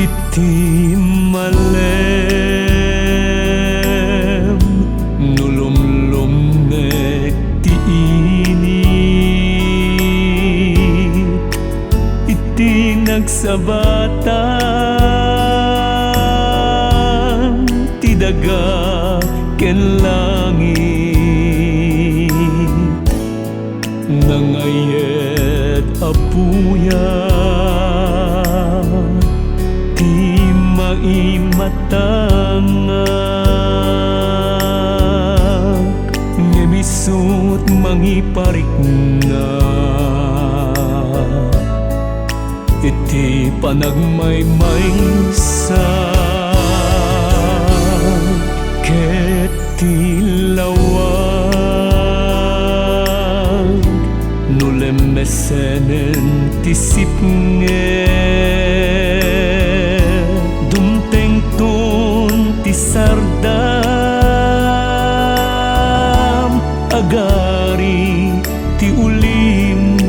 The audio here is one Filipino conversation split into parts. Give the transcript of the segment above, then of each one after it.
iti malem nulumlum nek ti init iti nagsabatan ti daga ken langit nangayet apuya ti maimatangak ngemisut mangiparikna iti panagmaymaysa ket ti lawag nulemesenen ti sipnge dumteng tun ti sardam agari ti ulimek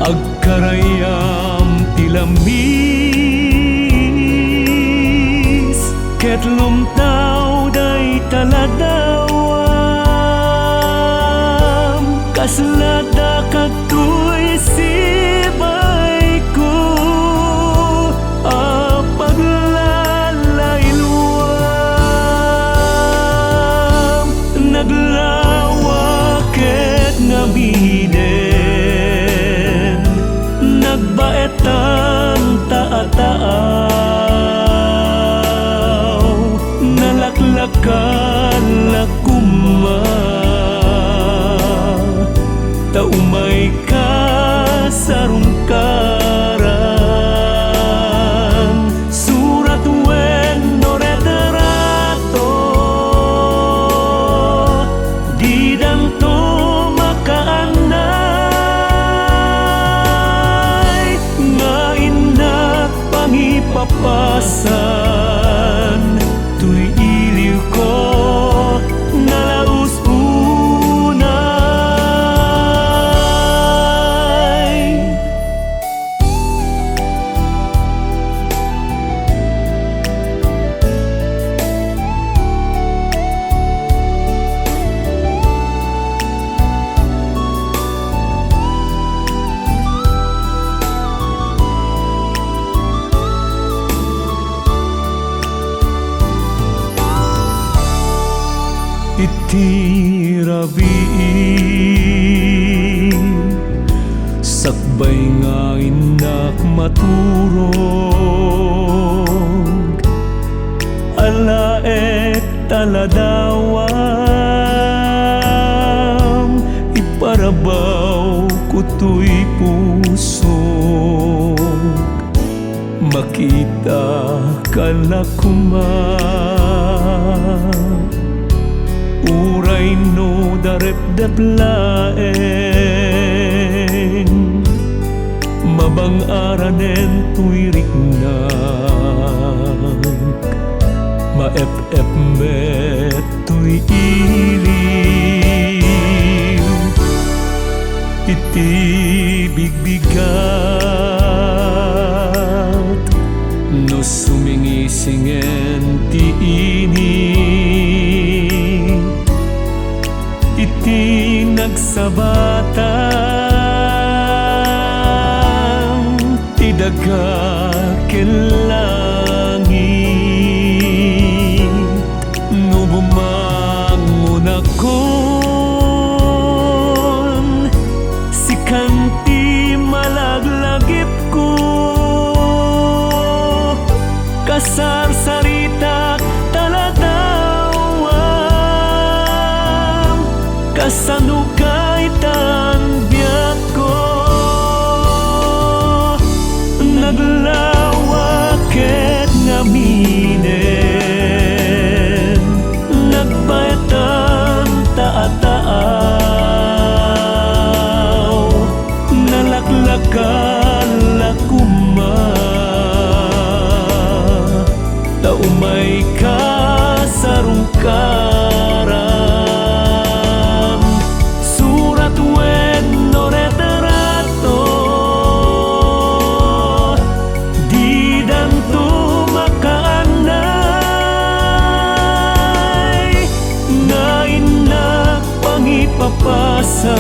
agkarayam ti lamis ket lumtaw day taladawam kaslada kagtoy sibay ko a paglalayluam naglawa ket ngamiden nagbaetan taataaw nalaklakan lakuma taumay kasarungkaran surat wen no retrato di danto makaanay nga inak pangipapasan tuy iliw ko nalaus iti rabii sakbay nga inak maturog alaet taladawam iparabaw kutoy pusog makita kalakuman uray no darep-daplaeng mabang-aranen tuyriknan maep-ep met tuy iliw iti bigbigat no sumingisingen ti init iti nagsabatan ti daga ken langit no bumangon akon sikan ti malaglagip ko kasarsarita taladawam kasanukay tan biyak ko naglawa ket ngaminen nagbaetan taataaw nalaklakan lakuma taumay kasarungkaran surat wen no retrato papasa